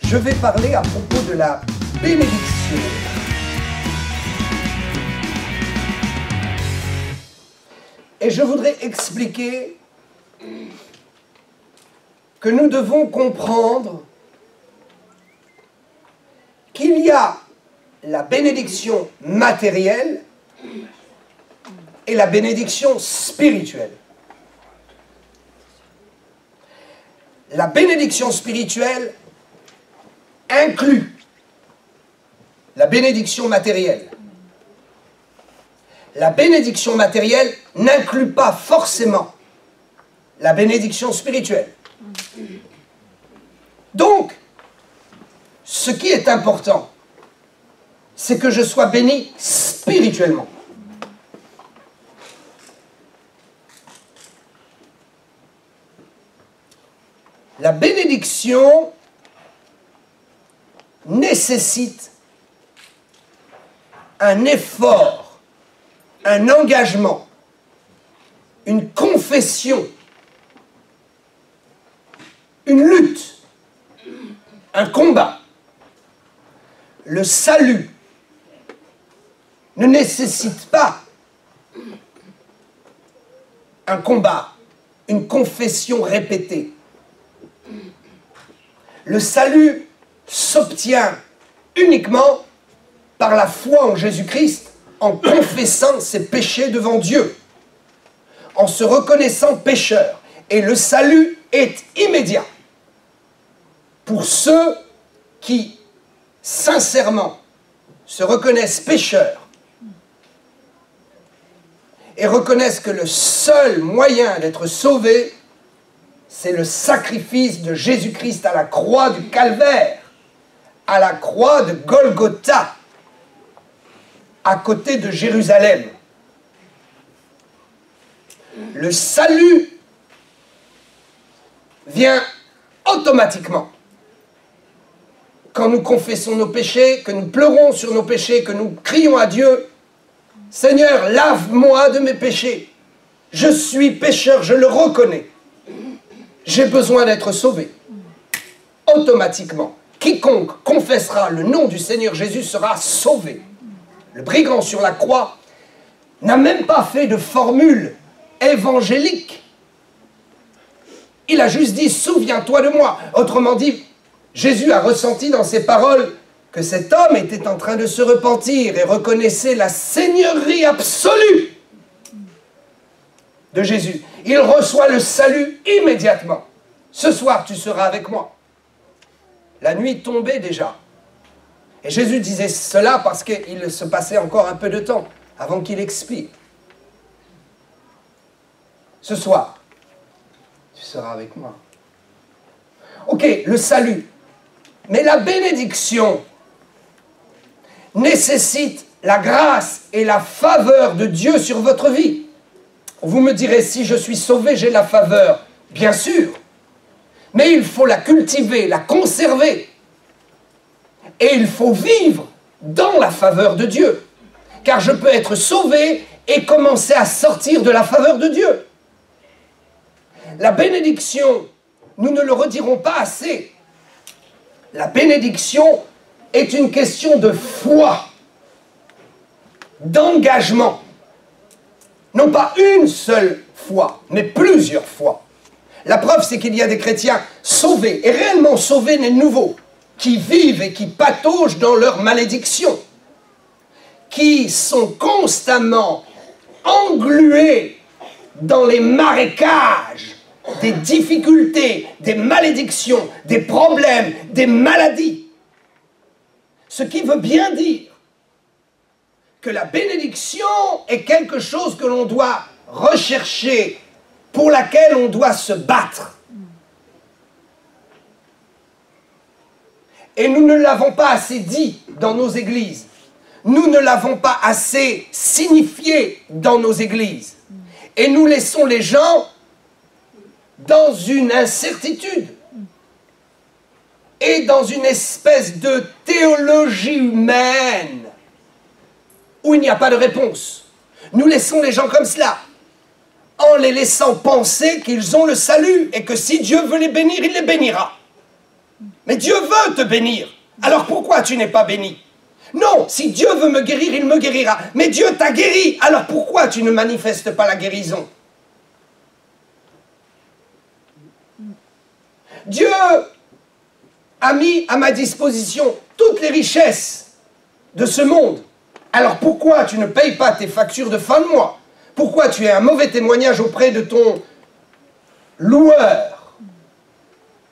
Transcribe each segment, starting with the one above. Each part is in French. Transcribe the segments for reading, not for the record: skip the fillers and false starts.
je vais parler à propos de la bénédiction. Et je voudrais expliquer que nous devons comprendre qu'il y a la bénédiction matérielle et la bénédiction spirituelle. La bénédiction spirituelle inclut la bénédiction matérielle. La bénédiction matérielle n'inclut pas forcément la bénédiction spirituelle. Donc, ce qui est important, c'est que je sois béni spirituellement. La bénédiction nécessite un effort, un engagement, une confession, une lutte, un combat. Le salut ne nécessite pas un combat, une confession répétée. Le salut s'obtient uniquement par la foi en Jésus-Christ, en confessant ses péchés devant Dieu, en se reconnaissant pécheur. Et le salut est immédiat pour ceux qui, sincèrement, se reconnaissent pécheurs et reconnaissent que le seul moyen d'être sauvé, c'est le sacrifice de Jésus-Christ à la croix du Calvaire, à la croix de Golgotha, à côté de Jérusalem. Le salut vient automatiquement quand nous confessons nos péchés, que nous pleurons sur nos péchés, que nous crions à Dieu, « Seigneur, lave-moi de mes péchés. Je suis pécheur, je le reconnais. J'ai besoin d'être sauvé. » Automatiquement, quiconque confessera le nom du Seigneur Jésus sera sauvé. Le brigand sur la croix n'a même pas fait de formule évangélique. Il a juste dit « Souviens-toi de moi ». Autrement dit, Jésus a ressenti dans ses paroles que cet homme était en train de se repentir et reconnaissait la seigneurie absolue de Jésus. Il reçoit le salut immédiatement. Ce soir, tu seras avec moi. La nuit tombait déjà. Et Jésus disait cela parce qu'il se passait encore un peu de temps avant qu'il expire. Ce soir, tu seras avec moi. Ok, le salut. Mais la bénédiction nécessite la grâce et la faveur de Dieu sur votre vie. Vous me direz, si je suis sauvé, j'ai la faveur. Bien sûr. Mais il faut la cultiver, la conserver. Et il faut vivre dans la faveur de Dieu. Car je peux être sauvé et commencer à sortir de la faveur de Dieu. La bénédiction, nous ne le redirons pas assez. La bénédiction est une question de foi, d'engagement. Non pas une seule fois, mais plusieurs fois. La preuve, c'est qu'il y a des chrétiens sauvés, et réellement sauvés nés de nouveau, qui vivent et qui pataugent dans leur malédiction, qui sont constamment englués dans les marécages des difficultés, des malédictions, des problèmes, des maladies. Ce qui veut bien dire que la bénédiction est quelque chose que l'on doit rechercher, pour laquelle on doit se battre. Et nous ne l'avons pas assez dit dans nos églises. Nous ne l'avons pas assez signifié dans nos églises. Et nous laissons les gens dans une incertitude et dans une espèce de théologie humaine où il n'y a pas de réponse. Nous laissons les gens comme cela, en les laissant penser qu'ils ont le salut et que si Dieu veut les bénir, il les bénira. Mais Dieu veut te bénir. Alors pourquoi tu n'es pas béni? Non, si Dieu veut me guérir, il me guérira. Mais Dieu t'a guéri. Alors pourquoi tu ne manifestes pas la guérison? Dieu a mis à ma disposition toutes les richesses de ce monde. Alors pourquoi tu ne payes pas tes factures de fin de mois? Pourquoi tu es un mauvais témoignage auprès de ton loueur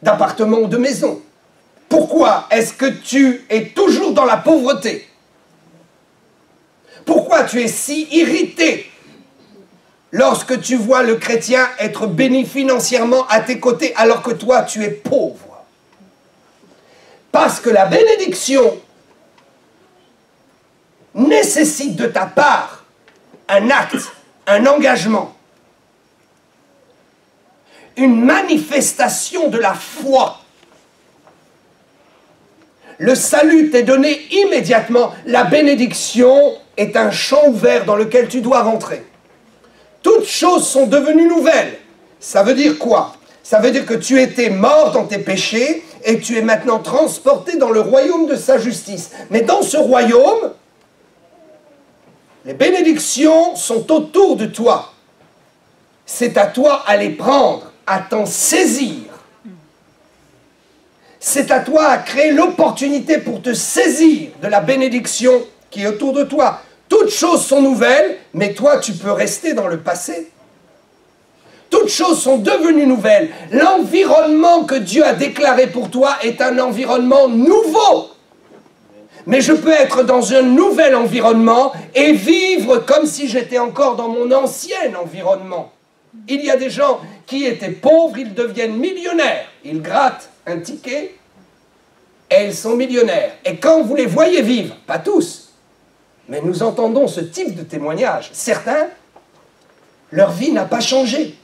d'appartement ou de maison? Pourquoi est-ce que tu es toujours dans la pauvreté? Pourquoi tu es si irrité lorsque tu vois le chrétien être béni financièrement à tes côtés alors que toi tu es pauvre? Parce que la bénédiction nécessite de ta part un acte, un engagement, une manifestation de la foi. Le salut t'est donné immédiatement. La bénédiction est un champ ouvert dans lequel tu dois rentrer. Toutes choses sont devenues nouvelles. Ça veut dire quoi? Ça veut dire que tu étais mort dans tes péchés et tu es maintenant transporté dans le royaume de sa justice. Mais dans ce royaume, les bénédictions sont autour de toi. C'est à toi à les prendre, à t'en saisir. C'est à toi à créer l'opportunité pour te saisir de la bénédiction qui est autour de toi. Toutes choses sont nouvelles, mais toi, tu peux rester dans le passé. Toutes choses sont devenues nouvelles. L'environnement que Dieu a déclaré pour toi est un environnement nouveau. Mais je peux être dans un nouvel environnement et vivre comme si j'étais encore dans mon ancien environnement. Il y a des gens qui étaient pauvres, ils deviennent millionnaires. Ils grattent un ticket et ils sont millionnaires. Et quand vous les voyez vivre, pas tous, mais nous entendons ce type de témoignage. Certains, leur vie n'a pas changé.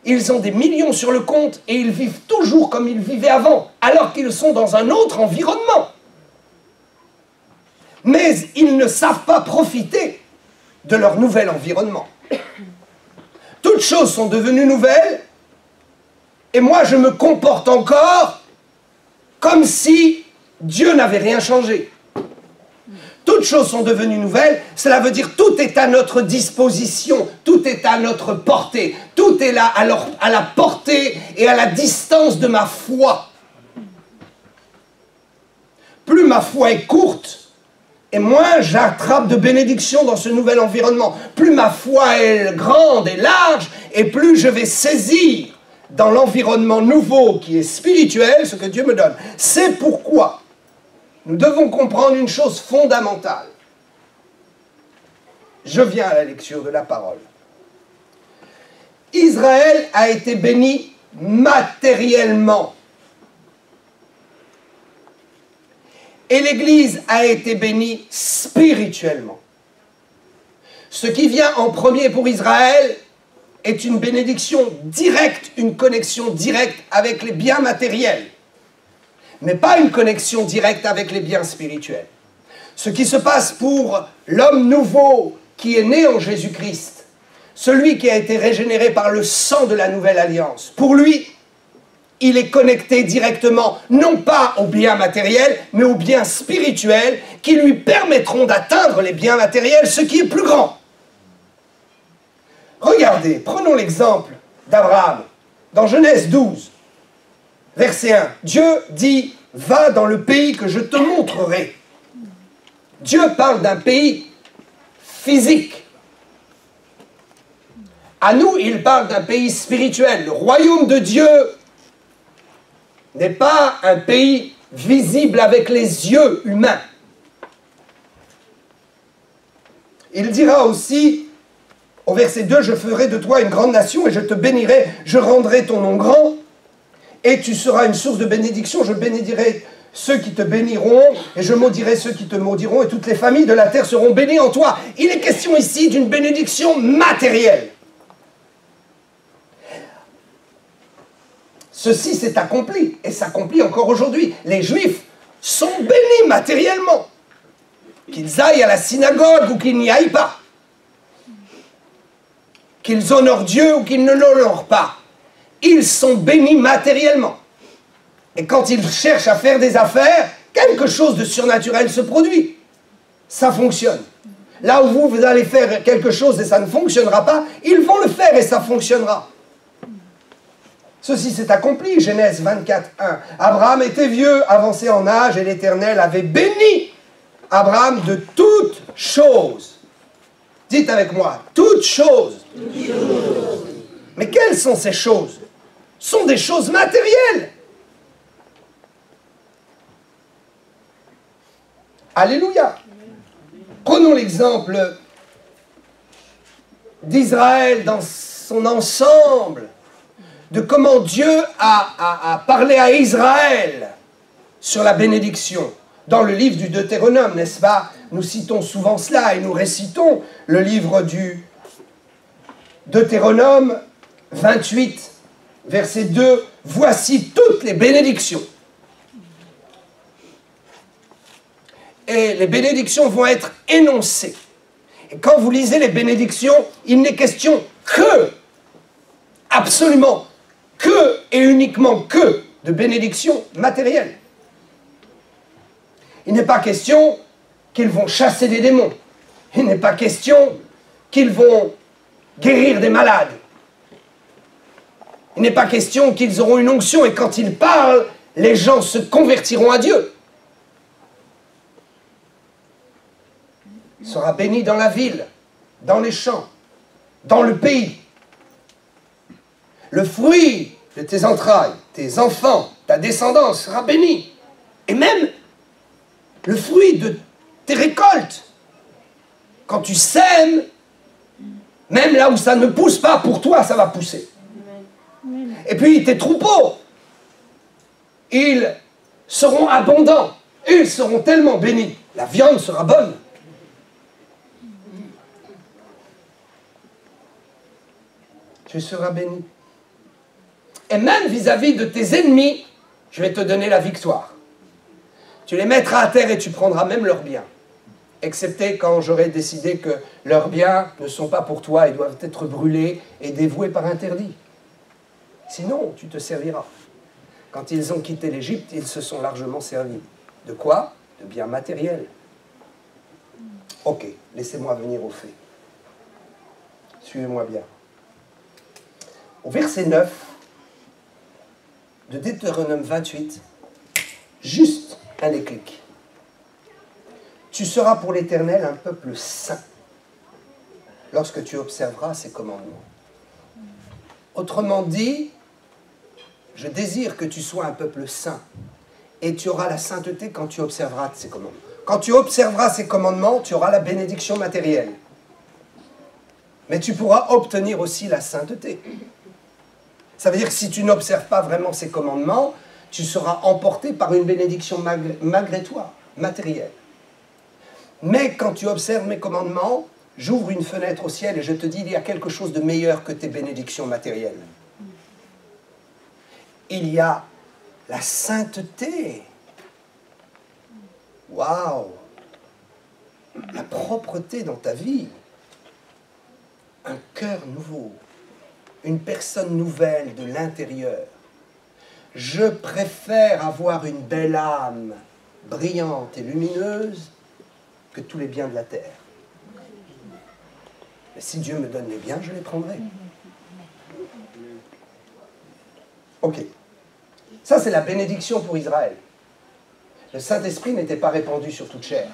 Ils ont des millions sur le compte et ils vivent toujours comme ils vivaient avant, alors qu'ils sont dans un autre environnement. Mais ils ne savent pas profiter de leur nouvel environnement. Toutes choses sont devenues nouvelles et moi je me comporte encore comme si Dieu n'avait rien changé. Toutes choses sont devenues nouvelles, cela veut dire tout est à notre disposition, tout est à notre portée, tout est là à la portée et à la distance de ma foi. Plus ma foi est courte, et moins j'attrape de bénédictions dans ce nouvel environnement. Plus ma foi est grande et large, et plus je vais saisir dans l'environnement nouveau qui est spirituel ce que Dieu me donne. C'est pourquoi nous devons comprendre une chose fondamentale. Je viens à la lecture de la parole. Israël a été béni matériellement. Et l'Église a été bénie spirituellement. Ce qui vient en premier pour Israël est une bénédiction directe, une connexion directe avec les biens matériels, mais pas une connexion directe avec les biens spirituels. Ce qui se passe pour l'homme nouveau qui est né en Jésus-Christ, celui qui a été régénéré par le sang de la nouvelle alliance, pour lui, il est connecté directement, non pas aux biens matériels, mais aux biens spirituels qui lui permettront d'atteindre les biens matériels, ce qui est plus grand. Regardez, prenons l'exemple d'Abraham. Dans Genèse 12, verset 1, Dieu dit, va dans le pays que je te montrerai. Dieu parle d'un pays physique. À nous, il parle d'un pays spirituel. Le royaume de Dieu n'est pas un pays visible avec les yeux humains. Il dira aussi, au verset 2, « Je ferai de toi une grande nation et je te bénirai, je rendrai ton nom grand et tu seras une source de bénédiction. Je bénirai ceux qui te béniront et je maudirai ceux qui te maudiront et toutes les familles de la terre seront bénies en toi. » Il est question ici d'une bénédiction matérielle. Ceci s'est accompli, et s'accomplit encore aujourd'hui. Les Juifs sont bénis matériellement. Qu'ils aillent à la synagogue ou qu'ils n'y aillent pas. Qu'ils honorent Dieu ou qu'ils ne l'honorent pas. Ils sont bénis matériellement. Et quand il cherche à faire des affaires, quelque chose de surnaturel se produit. Ça fonctionne. Là où vous allez faire quelque chose et ça ne fonctionnera pas, ils vont le faire et ça fonctionnera. Ceci s'est accompli, Genèse 24, 1. Abraham était vieux, avancé en âge, et l'Éternel avait béni Abraham de toutes choses. Dites avec moi, toutes choses. Mais quelles sont ces choses? Ce sont des choses matérielles. Alléluia. Prenons l'exemple d'Israël dans son ensemble, de comment Dieu a parlé à Israël sur la bénédiction. Dans le livre du Deutéronome, n'est-ce pas? Nous citons souvent cela et nous récitons le livre du Deutéronome 28, verset 2. Voici toutes les bénédictions. Et les bénédictions vont être énoncées. Et quand vous lisez les bénédictions, il n'est question que, absolument que et uniquement que de bénédictions matérielles. Il n'est pas question qu'ils vont chasser des démons. Il n'est pas question qu'ils vont guérir des malades. Il n'est pas question qu'ils auront une onction et quand ils parlent, les gens se convertiront à Dieu. Il sera béni dans la ville, dans les champs, dans le pays. Le fruit de tes entrailles, tes enfants, ta descendance sera béni. Et même le fruit de tes récoltes. Quand tu sèmes, même là où ça ne pousse pas, pour toi, ça va pousser. Et puis tes troupeaux, ils seront abondants. Ils seront tellement bénis. La viande sera bonne. Tu seras béni. Et même vis-à-vis de tes ennemis, je vais te donner la victoire. Tu les mettras à terre et tu prendras même leurs biens. Excepté quand j'aurai décidé que leurs biens ne sont pas pour toi et doivent être brûlés et dévoués par interdit. Sinon, tu te serviras. Quand ils ont quitté l'Égypte, ils se sont largement servis. De quoi? De biens matériels. Ok, laissez-moi venir au fait. Suivez-moi bien. Au verset 9 de Deutéronome 28, juste un déclic. Tu seras pour l'Éternel un peuple saint lorsque tu observeras ses commandements. Autrement dit, je désire que tu sois un peuple saint et tu auras la sainteté quand tu observeras ses commandements. Quand tu observeras ses commandements, tu auras la bénédiction matérielle. Mais tu pourras obtenir aussi la sainteté. Ça veut dire que si tu n'observes pas vraiment ces commandements, tu seras emporté par une bénédiction malgré toi, matérielle. Mais quand tu observes mes commandements, j'ouvre une fenêtre au ciel et je te dis, il y a quelque chose de meilleur que tes bénédictions matérielles. Il y a la sainteté. Waouh! La propreté dans ta vie. Un cœur nouveau. Une personne nouvelle de l'intérieur. Je préfère avoir une belle âme brillante et lumineuse que tous les biens de la terre. Mais si Dieu me donne les biens, je les prendrai. Ok. Ça, c'est la bénédiction pour Israël. Le Saint-Esprit n'était pas répandu sur toute chair.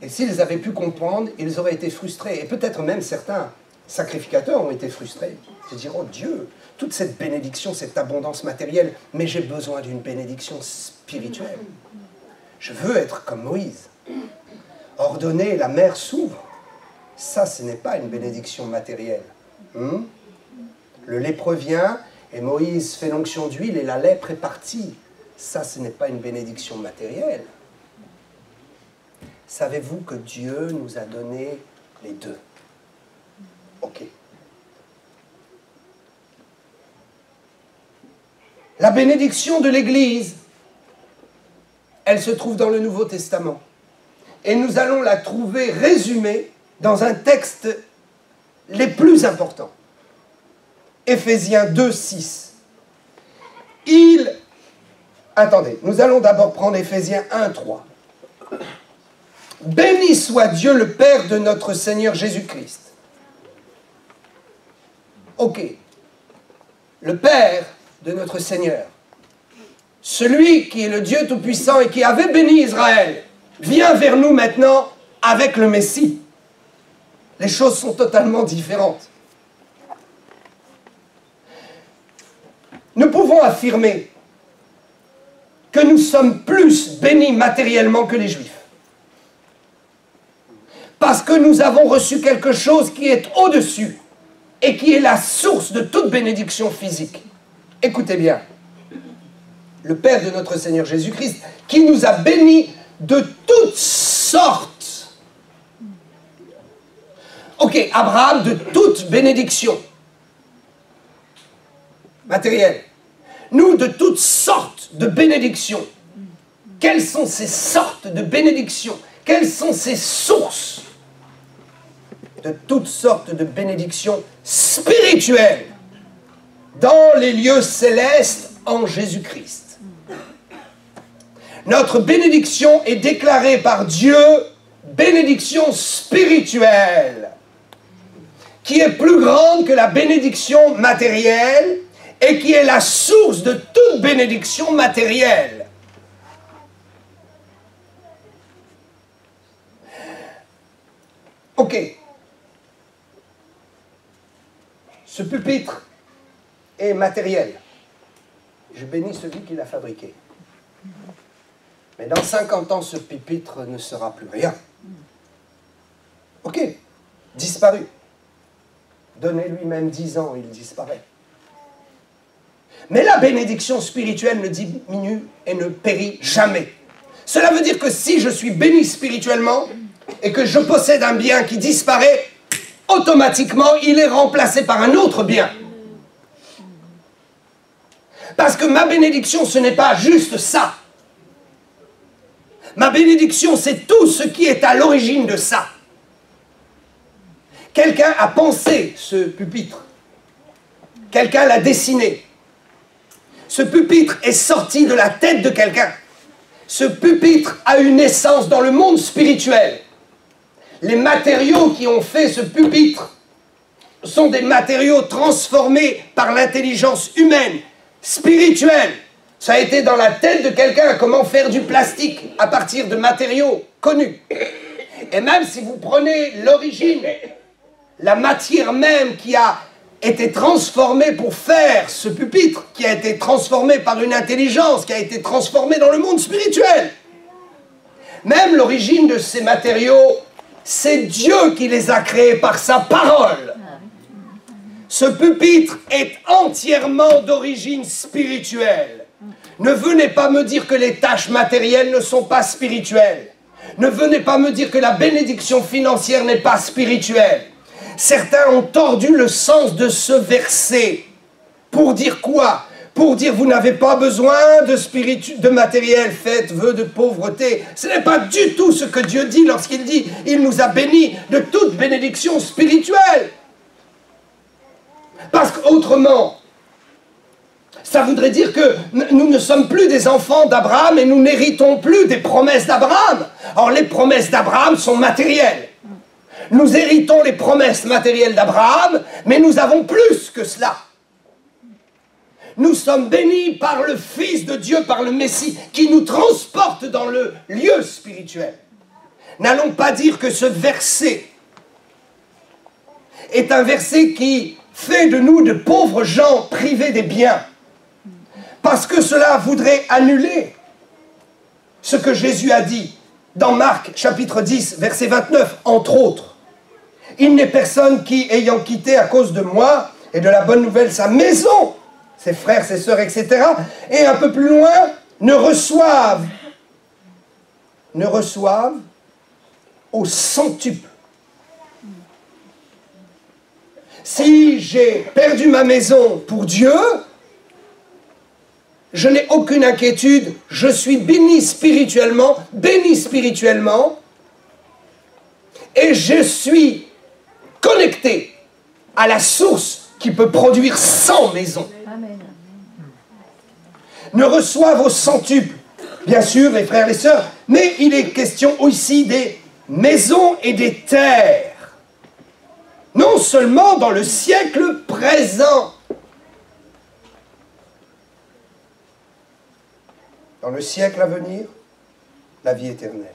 Et s'ils avaient pu comprendre, ils auraient été frustrés. Et peut-être même certains sacrificateurs ont été frustrés. Ils se diront, oh Dieu, toute cette bénédiction, cette abondance matérielle, mais j'ai besoin d'une bénédiction spirituelle. Je veux être comme Moïse. Ordonner, la mer s'ouvre. Ça, ce n'est pas une bénédiction matérielle. Le lépreux vient et Moïse fait l'onction d'huile et la lèpre est partie. Ça, ce n'est pas une bénédiction matérielle. Savez-vous que Dieu nous a donné les deux? Ok. La bénédiction de l'Église, elle se trouve dans le Nouveau Testament. Et nous allons la trouver résumée dans un texte les plus importants. Éphésiens 2, 6. Attendez, nous allons d'abord prendre Éphésiens 1, 3. Béni soit Dieu le Père de notre Seigneur Jésus-Christ. Ok. Le Père de notre Seigneur. Celui qui est le Dieu Tout-Puissant et qui avait béni Israël, vient vers nous maintenant avec le Messie. Les choses sont totalement différentes. Nous pouvons affirmer que nous sommes plus bénis matériellement que les Juifs. Parce que nous avons reçu quelque chose qui est au-dessus et qui est la source de toute bénédiction physique. Écoutez bien. Le Père de notre Seigneur Jésus-Christ, qui nous a bénis de toutes sortes. Ok, Abraham, de toute bénédiction matérielle. Nous, de toutes sortes de bénédictions. Quelles sont ces sortes de bénédictions? Quelles sont ces sources? De toutes sortes de bénédictions spirituelles dans les lieux célestes en Jésus-Christ. Notre bénédiction est déclarée par Dieu, bénédiction spirituelle, qui est plus grande que la bénédiction matérielle et qui est la source de toute bénédiction matérielle. Ok. Ce pupitre est matériel. Je bénis celui qui l'a fabriqué. Mais dans 50 ans, ce pupitre ne sera plus rien. Ok, disparu. Donnez-lui même 10 ans, il disparaît. Mais la bénédiction spirituelle ne diminue et ne périt jamais. Cela veut dire que si je suis béni spirituellement et que je possède un bien qui disparaît, automatiquement, il est remplacé par un autre bien. Parce que ma bénédiction, ce n'est pas juste ça. Ma bénédiction, c'est tout ce qui est à l'origine de ça. Quelqu'un a pensé ce pupitre. Quelqu'un l'a dessiné. Ce pupitre est sorti de la tête de quelqu'un. Ce pupitre a une essence dans le monde spirituel. Les matériaux qui ont fait ce pupitre sont des matériaux transformés par l'intelligence humaine, spirituelle. Ça a été dans la tête de quelqu'un comment faire du plastique à partir de matériaux connus. Et même si vous prenez l'origine, la matière même qui a été transformée pour faire ce pupitre, qui a été transformée par une intelligence, qui a été transformée dans le monde spirituel. Même l'origine de ces matériaux, c'est Dieu qui les a créés par sa parole. Ce pupitre est entièrement d'origine spirituelle. Ne venez pas me dire que les tâches matérielles ne sont pas spirituelles. Ne venez pas me dire que la bénédiction financière n'est pas spirituelle. Certains ont tordu le sens de ce verset. Pour dire quoi? Pour dire vous n'avez pas besoin de matériel, faites vœu de pauvreté. Ce n'est pas du tout ce que Dieu dit lorsqu'il dit il nous a bénis de toute bénédiction spirituelle. Parce qu'autrement, ça voudrait dire que nous ne sommes plus des enfants d'Abraham et nous n'héritons plus des promesses d'Abraham. Or, les promesses d'Abraham sont matérielles. Nous héritons les promesses matérielles d'Abraham, mais nous avons plus que cela. Nous sommes bénis par le Fils de Dieu, par le Messie, qui nous transporte dans le lieu spirituel. N'allons pas dire que ce verset est un verset qui fait de nous de pauvres gens privés des biens. Parce que cela voudrait annuler ce que Jésus a dit dans Marc chapitre 10, verset 29, entre autres. Il n'est personne qui, ayant quitté à cause de moi et de la bonne nouvelle sa maison, ses frères, ses sœurs, etc., et un peu plus loin, ne reçoivent au centuple. Si j'ai perdu ma maison pour Dieu, je n'ai aucune inquiétude, je suis béni spirituellement, et je suis connecté à la source qui peut produire 100 maisons. Amen. ne reçoivent au centuple. Bien sûr, les frères et sœurs, mais il est question aussi des maisons et des terres. Non seulement dans le siècle présent. Dans le siècle à venir, la vie éternelle.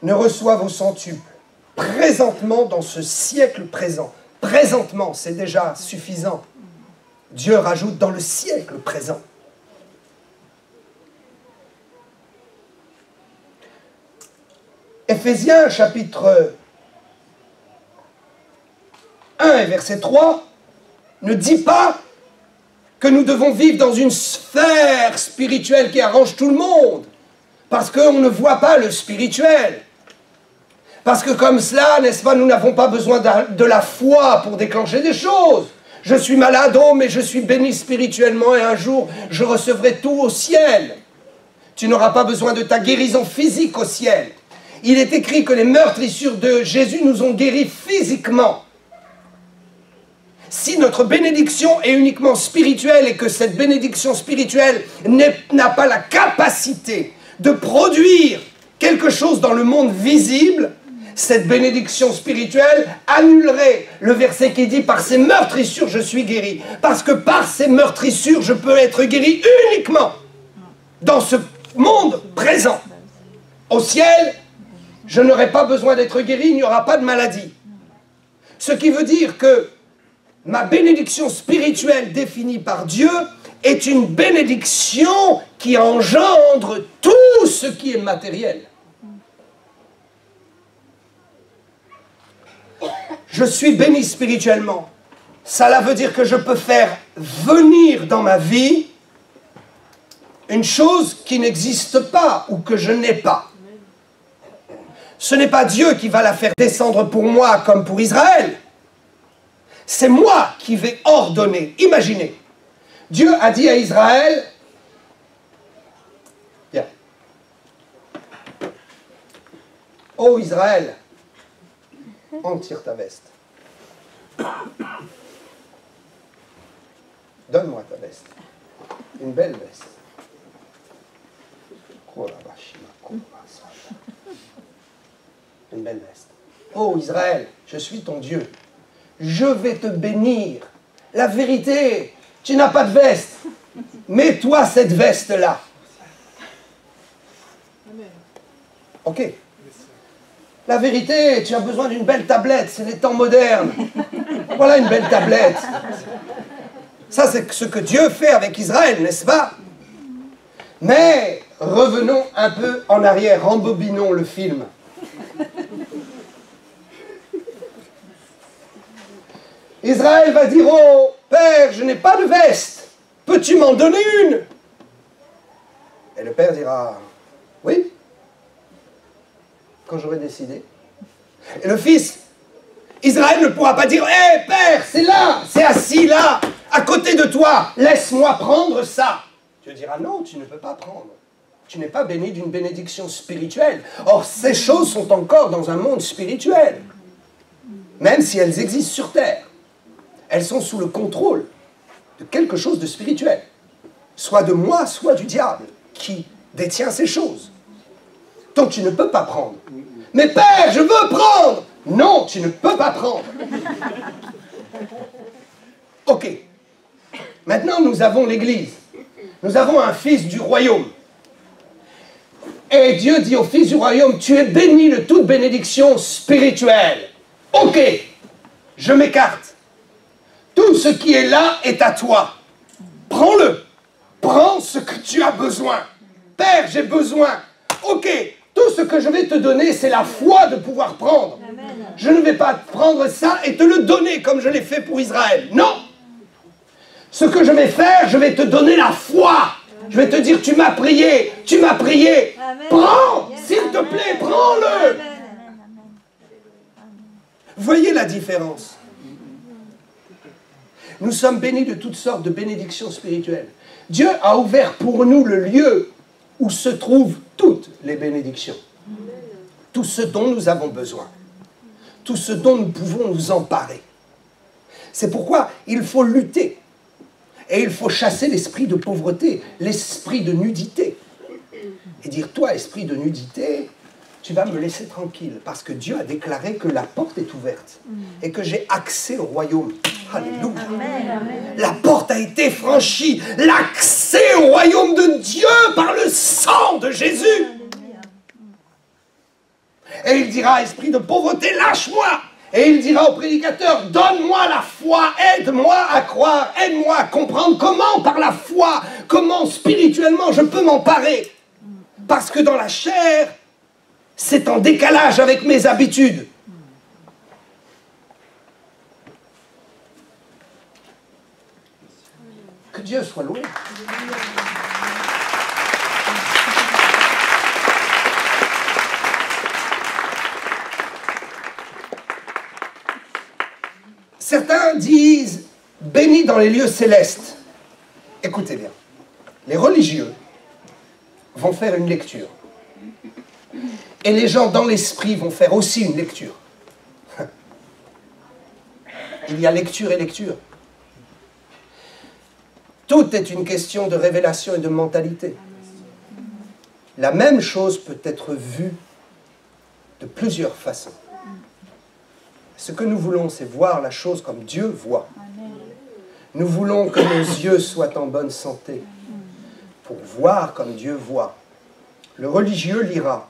Ne reçoivent au centuple, présentement dans ce siècle présent. Présentement, c'est déjà suffisant. Dieu rajoute dans le siècle présent. Éphésiens chapitre 1 et verset 3 ne dit pas que nous devons vivre dans une sphère spirituelle qui arrange tout le monde, parce qu'on ne voit pas le spirituel. Parce que comme cela, n'est-ce pas, nous n'avons pas besoin de la foi pour déclencher des choses. Je suis malade, oh, mais je suis béni spirituellement et un jour, je recevrai tout au ciel. Tu n'auras pas besoin de ta guérison physique au ciel. Il est écrit que les meurtrissures de Jésus nous ont guéris physiquement. Si notre bénédiction est uniquement spirituelle et que cette bénédiction spirituelle n'a pas la capacité de produire quelque chose dans le monde visible, cette bénédiction spirituelle annulerait le verset qui dit « Par ces meurtrissures, je suis guéri ». Parce que par ces meurtrissures, je peux être guéri uniquement dans ce monde présent. Au ciel, je n'aurai pas besoin d'être guéri, il n'y aura pas de maladie. Ce qui veut dire que ma bénédiction spirituelle définie par Dieu est une bénédiction qui engendre tout ce qui est matériel. Je suis béni spirituellement. Cela veut dire que je peux faire venir dans ma vie une chose qui n'existe pas ou que je n'ai pas. Ce n'est pas Dieu qui va la faire descendre pour moi comme pour Israël. C'est moi qui vais ordonner. Imaginez, Dieu a dit à Israël, viens, ô Israël, on tire ta veste. Donne-moi ta veste. Une belle veste. Une belle veste. Oh Israël, je suis ton Dieu. Je vais te bénir. La vérité, tu n'as pas de veste. Mets-toi cette veste-là. Ok. La vérité, tu as besoin d'une belle tablette. C'est les temps modernes. Voilà une belle tablette. Ça, c'est ce que Dieu fait avec Israël, n'est-ce pas? Mais revenons un peu en arrière. Rembobinons le film. Israël va dire, oh, Père, je n'ai pas de veste. Peux-tu m'en donner une? Et le Père dira, oui, quand j'aurai décidé. Et le Fils, Israël ne pourra pas dire, hé, Père, c'est là, c'est assis là, à côté de toi, laisse-moi prendre ça. Dieu dira, non, tu ne peux pas prendre. Tu n'es pas béni d'une bénédiction spirituelle. Or, ces choses sont encore dans un monde spirituel. Même si elles existent sur terre. Elles sont sous le contrôle de quelque chose de spirituel. Soit de moi, soit du diable, qui détient ces choses. Donc tu ne peux pas prendre. Mais Père, je veux prendre! Non, tu ne peux pas prendre. Ok. Maintenant, nous avons l'Église. Nous avons un fils du royaume. Et Dieu dit au fils du royaume, tu es béni de toute bénédiction spirituelle. Ok, je m'écarte. Tout ce qui est là est à toi. Prends-le. Prends ce que tu as besoin. Père, j'ai besoin. Ok, tout ce que je vais te donner, c'est la foi de pouvoir prendre. Je ne vais pas prendre ça et te le donner comme je l'ai fait pour Israël. Non. Ce que je vais faire, je vais te donner la foi. Je vais te dire, tu m'as prié, tu m'as prié. Prends, s'il te plaît, prends-le. Voyez la différence. Nous sommes bénis de toutes sortes de bénédictions spirituelles. Dieu a ouvert pour nous le lieu où se trouvent toutes les bénédictions. Tout ce dont nous avons besoin. Tout ce dont nous pouvons nous emparer. C'est pourquoi il faut lutter. Et il faut chasser l'esprit de pauvreté, l'esprit de nudité. Et dire, toi, esprit de nudité, tu vas me laisser tranquille, parce que Dieu a déclaré que la porte est ouverte et que j'ai accès au royaume. Alléluia. La porte a été franchie, l'accès au royaume de Dieu par le sang de Jésus. Et il dira, esprit de pauvreté, lâche-moi. Et il dira au prédicateur, donne-moi la foi, aide-moi à croire, aide-moi à comprendre comment par la foi, comment spirituellement je peux m'emparer. Parce que dans la chair, c'est en décalage avec mes habitudes. Que Dieu soit loué. Certains disent, béni dans les lieux célestes. Écoutez bien, les religieux vont faire une lecture. Et les gens dans l'esprit vont faire aussi une lecture. Il y a lecture et lecture. Tout est une question de révélation et de mentalité. La même chose peut être vue de plusieurs façons. Ce que nous voulons, c'est voir la chose comme Dieu voit. Nous voulons que nos yeux soient en bonne santé pour voir comme Dieu voit. Le religieux lira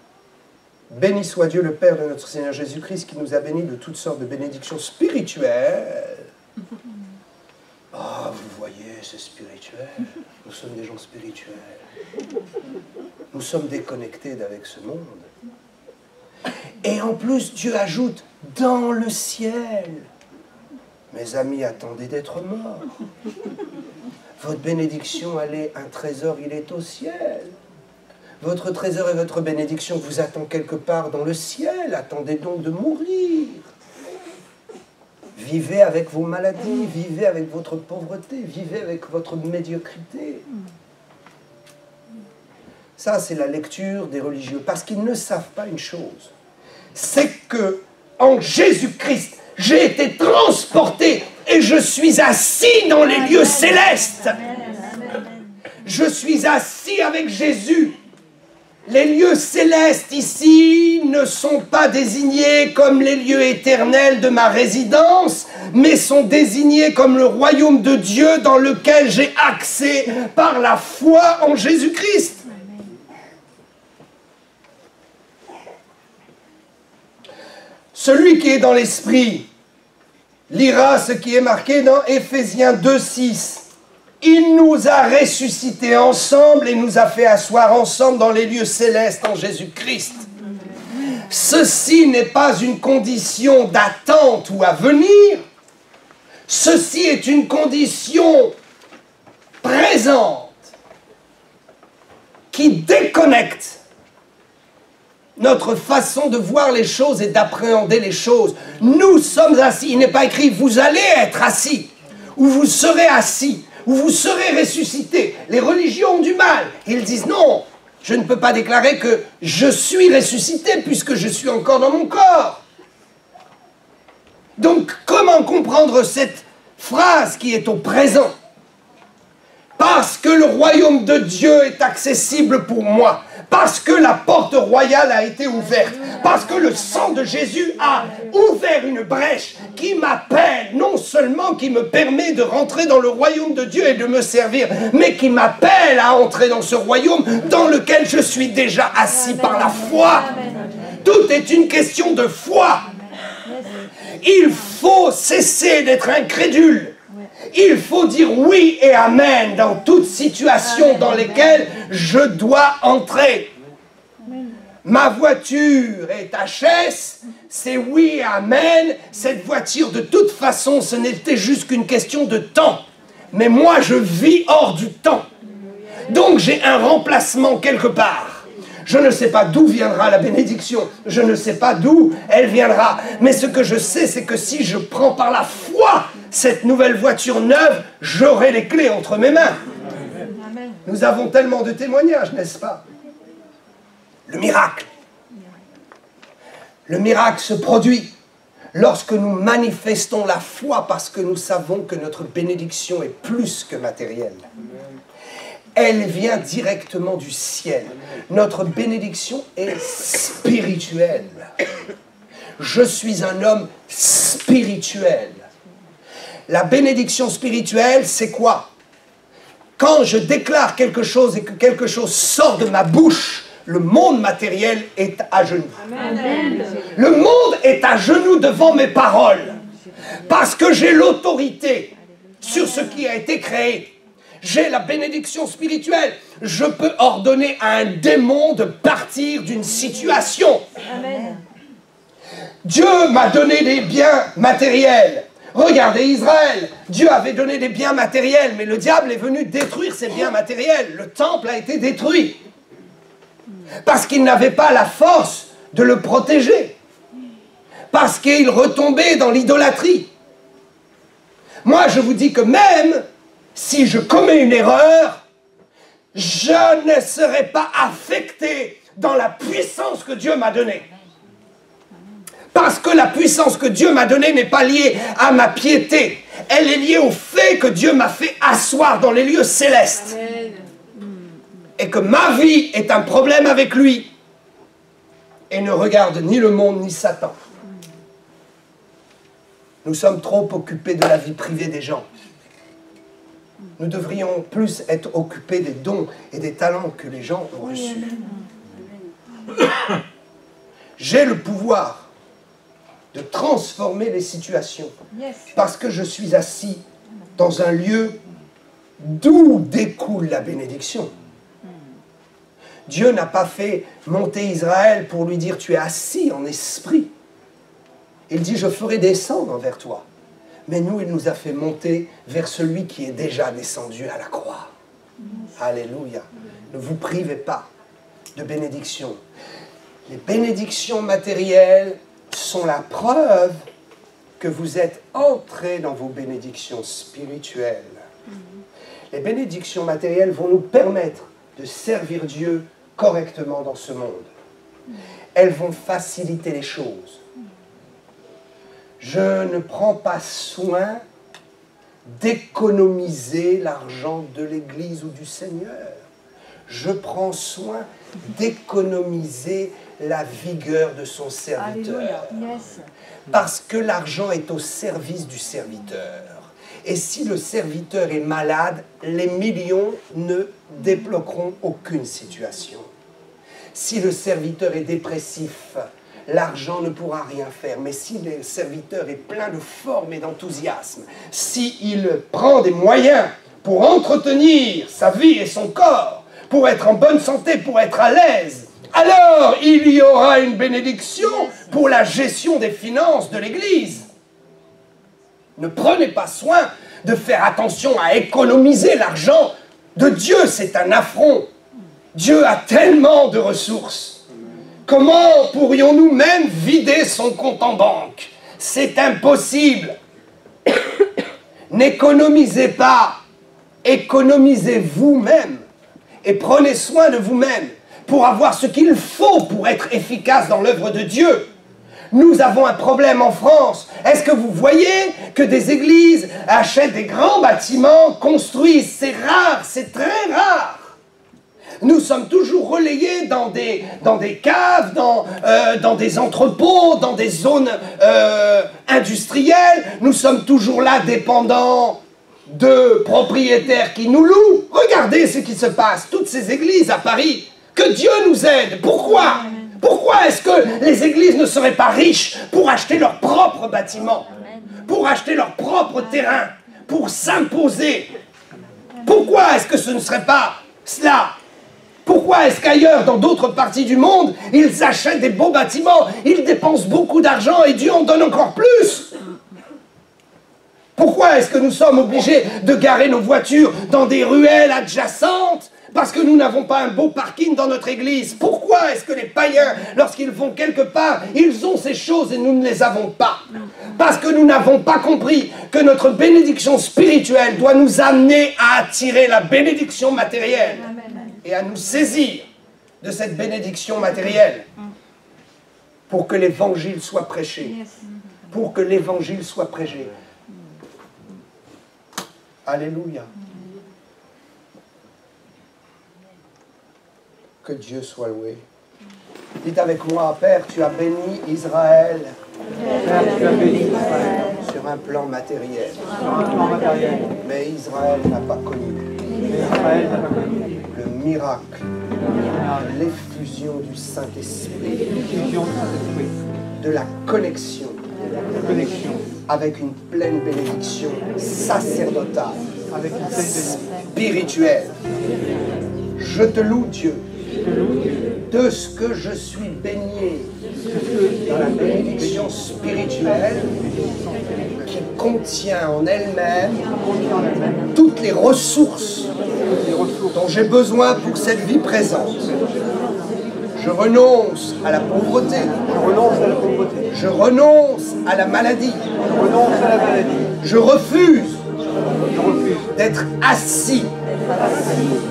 « Béni soit Dieu le Père de notre Seigneur Jésus-Christ qui nous a bénis de toutes sortes de bénédictions spirituelles. » Ah, vous voyez, c'est spirituel. Nous sommes des gens spirituels. Nous sommes déconnectés d'avec ce monde. Et en plus, Dieu ajoute « dans le ciel ». Mes amis, attendez d'être morts. Votre bénédiction, elle est un trésor, il est au ciel. Votre trésor et votre bénédiction vous attend quelque part dans le ciel. Attendez donc de mourir. Vivez avec vos maladies, vivez avec votre pauvreté, vivez avec votre médiocrité. Ça, c'est la lecture des religieux, parce qu'ils ne savent pas une chose. C'est que, en Jésus-Christ, j'ai été transporté et je suis assis dans les lieux célestes. Je suis assis avec Jésus. Les lieux célestes ici ne sont pas désignés comme les lieux éternels de ma résidence, mais sont désignés comme le royaume de Dieu dans lequel j'ai accès par la foi en Jésus-Christ. Celui qui est dans l'esprit lira ce qui est marqué dans Éphésiens 2:6. Il nous a ressuscités ensemble et nous a fait asseoir ensemble dans les lieux célestes en Jésus-Christ. Ceci n'est pas une condition d'attente ou à venir. Ceci est une condition présente qui déconnecte notre façon de voir les choses et d'appréhender les choses. Nous sommes assis. Il n'est pas écrit « vous allez être assis » ou « vous serez assis » ou « vous serez ressuscité ». Les religions ont du mal. Ils disent « non, je ne peux pas déclarer que je suis ressuscité puisque je suis encore dans mon corps ». Donc, comment comprendre cette phrase qui est au présent? Parce que le royaume de Dieu est accessible pour moi. Parce que la porte royale a été ouverte. Parce que le sang de Jésus a ouvert une brèche qui m'appelle, non seulement qui me permet de rentrer dans le royaume de Dieu et de me servir, mais qui m'appelle à entrer dans ce royaume dans lequel je suis déjà assis par la foi. Tout est une question de foi. Il faut cesser d'être incrédule. Il faut dire oui et amen dans toute situation dans laquelle je dois entrer. Ma voiture est HS, c'est oui et amen. Cette voiture, de toute façon, ce n'était juste qu'une question de temps. Mais moi, je vis hors du temps. Donc, j'ai un remplacement quelque part. Je ne sais pas d'où viendra la bénédiction. Je ne sais pas d'où elle viendra. Mais ce que je sais, c'est que si je prends par la foi cette nouvelle voiture neuve, j'aurai les clés entre mes mains. Amen. Nous avons tellement de témoignages, n'est-ce pas? Le miracle. Le miracle se produit. lorsque nous manifestons la foi parce que nous savons que notre bénédiction est plus que matérielle. Elle vient directement du ciel. Notre bénédiction est spirituelle. Je suis un homme spirituel. La bénédiction spirituelle, c'est quoi? Quand je déclare quelque chose et que quelque chose sort de ma bouche, le monde matériel est à genoux. Amen. Le monde est à genoux devant mes paroles. Parce que j'ai l'autorité sur ce qui a été créé. J'ai la bénédiction spirituelle. Je peux ordonner à un démon de partir d'une situation. Amen. Dieu m'a donné des biens matériels. Regardez Israël. Dieu avait donné des biens matériels, mais le diable est venu détruire ces biens matériels. Le temple a été détruit. Parce qu'il n'avait pas la force de le protéger. Parce qu'il retombait dans l'idolâtrie. Moi, je vous dis que même si je commets une erreur, je ne serai pas affecté dans la puissance que Dieu m'a donnée. Parce que la puissance que Dieu m'a donnée n'est pas liée à ma piété. Elle est liée au fait que Dieu m'a fait asseoir dans les lieux célestes. Amen. Et que ma vie est un problème avec lui. Et ne regarde ni le monde ni Satan. Nous sommes trop occupés de la vie privée des gens. Nous devrions plus être occupés des dons et des talents que les gens ont reçus. J'ai le pouvoir de transformer les situations. Parce que je suis assis dans un lieu d'où découle la bénédiction. Dieu n'a pas fait monter Israël pour lui dire « tu es assis en esprit ». Il dit « je ferai descendre vers toi ». Mais nous, il nous a fait monter vers celui qui est déjà descendu à la croix. Alléluia. Ne vous privez pas de bénédictions. Les bénédictions matérielles sont la preuve que vous êtes entrés dans vos bénédictions spirituelles. Les bénédictions matérielles vont nous permettre de servir Dieu correctement dans ce monde. Elles vont faciliter les choses. Je ne prends pas soin d'économiser l'argent de l'Église ou du Seigneur. Je prends soin d'économiser la vigueur de son serviteur. Parce que l'argent est au service du serviteur. Et si le serviteur est malade, les millions ne débloqueront aucune situation. Si le serviteur est dépressif, l'argent ne pourra rien faire. Mais si le serviteur est plein de forme et d'enthousiasme, s'il prend des moyens pour entretenir sa vie et son corps, pour être en bonne santé, pour être à l'aise, alors il y aura une bénédiction pour la gestion des finances de l'Église. Ne prenez pas soin de faire attention à économiser l'argent de Dieu, c'est un affront. Dieu a tellement de ressources. Comment pourrions-nous même vider son compte en banque? C'est impossible. N'économisez pas, économisez vous-même et prenez soin de vous-même pour avoir ce qu'il faut pour être efficace dans l'œuvre de Dieu. Nous avons un problème en France. Est-ce que vous voyez que des églises achètent des grands bâtiments, construisent? C'est rare, c'est très rare. Nous sommes toujours relayés dans des caves, dans des entrepôts, dans des zones industrielles. Nous sommes toujours là dépendants de propriétaires qui nous louent. Regardez ce qui se passe, toutes ces églises à Paris. Que Dieu nous aide. Pourquoi ? Pourquoi est-ce que les églises ne seraient pas riches pour acheter leurs propres bâtiments, pour acheter leurs propres terrains, pour s'imposer? Pourquoi est-ce que ce ne serait pas cela? Pourquoi est-ce qu'ailleurs, dans d'autres parties du monde, ils achètent des beaux bâtiments, ils dépensent beaucoup d'argent et Dieu en donne encore plus? Pourquoi est-ce que nous sommes obligés de garer nos voitures dans des ruelles adjacentes parce que nous n'avons pas un beau parking dans notre église? Pourquoi est-ce que les païens, lorsqu'ils vont quelque part, ils ont ces choses et nous ne les avons pas? Parce que nous n'avons pas compris que notre bénédiction spirituelle doit nous amener à attirer la bénédiction matérielle et à nous saisir de cette bénédiction matérielle pour que l'évangile soit prêché. pour que l'évangile soit prêché. Alléluia. Que Dieu soit loué. Dites avec moi, Père, tu as béni Israël. Père, tu as béni Israël. Sur un plan matériel. Sur un plan matériel. Mais Israël n'a pas connu Israël n'a pas connu le miracle, l'effusion du Saint-Esprit, l'effusion du Saint-Esprit, de la connexion la connexion avec une pleine bénédiction sacerdotale, avec une pleine spirituelle. Je te loue, Dieu, bénédiction. de ce que je suis baigné dans la bénédiction spirituelle qui contient en elle-même toutes les ressources dont j'ai besoin pour cette vie présente. Je renonce à la pauvreté. Je renonce à la pauvreté. Je renonce à la maladie. Je renonce à la maladie. Je refuse Je refuse d'être assis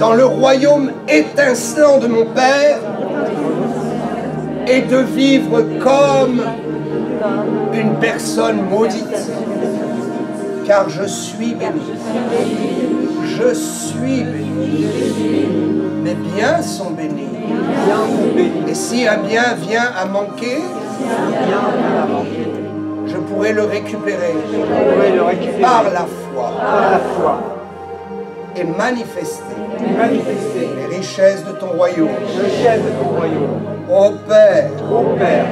dans le royaume étincelant de mon Père et de vivre comme une personne maudite, car je suis béni. Je suis béni. Mes biens sont bénis. bien sont bénis. Et si un bien vient à manquer, Bien vient à manquer. je pourrai le récupérer Je pourrai le récupérer par la foi par la foi et manifester et manifester les richesses de ton royaume. le chef de ton royaume. Ô Père, Ô Père,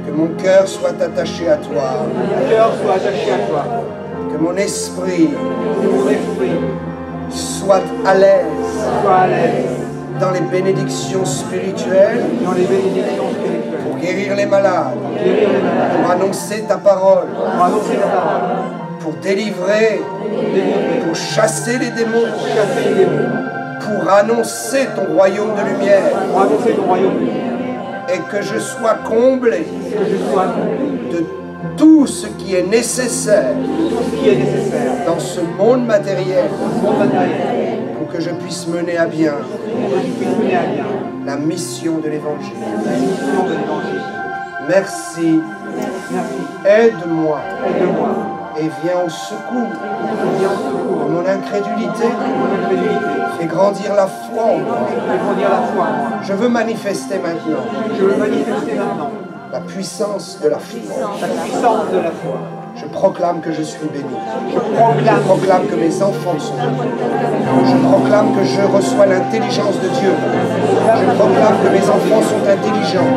que mon cœur soit attaché à toi, que mon cœur soit attaché à toi, que mon esprit que mon esprit soit à l'aise soit à l'aise dans les bénédictions spirituelles dans les bénédictions spirituelles, pour guérir les malades, guérir les malades, pour annoncer ta parole, pour annoncer ta parole, pour délivrer, délivrer, pour chasser les démons, chasser les démons, pour annoncer ton royaume de lumière pour annoncer ton royaume, et que je sois comblé que je sois accompli, de tout ce qui est nécessaire tout ce qui est nécessaire dans ce monde matériel dans ce monde matériel, pour que je puisse mener à bien pour que tu puisses mener à bien la mission de l'Évangile. la mission de l'Évangile. Merci, Merci, aide-moi aide-moi, et viens au secours viens au secours de mon incrédulité. de mon incrédulité, Fais grandir la foi en moi. fais grandir la foi en moi. Je veux manifester maintenant Je veux manifester maintenant la puissance de la foi. la puissance de la foi. Je proclame que je suis béni. Je Je proclame proclame que mes enfants sont bénis. Je proclame que je reçois l'intelligence de Dieu. Je proclame que mes enfants sont intelligents.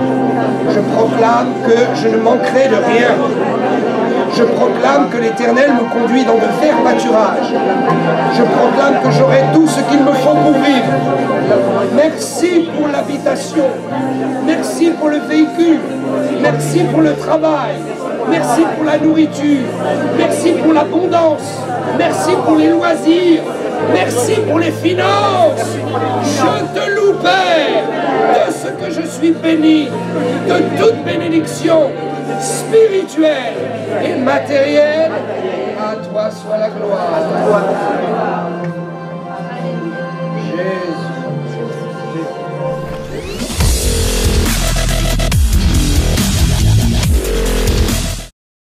Je proclame que je ne manquerai de rien. Je proclame que l'Éternel me conduit dans de verts pâturages. Je proclame que j'aurai tout ce qu'il me faut pour vivre. Merci pour l'habitation. Merci pour le véhicule. Merci pour le travail. Merci pour la nourriture. Merci pour l'abondance. Merci pour les loisirs. Merci pour les finances. Je te loue, Père, de ce que je suis béni, de toute bénédiction spirituelle et matérielle. À toi soit la gloire.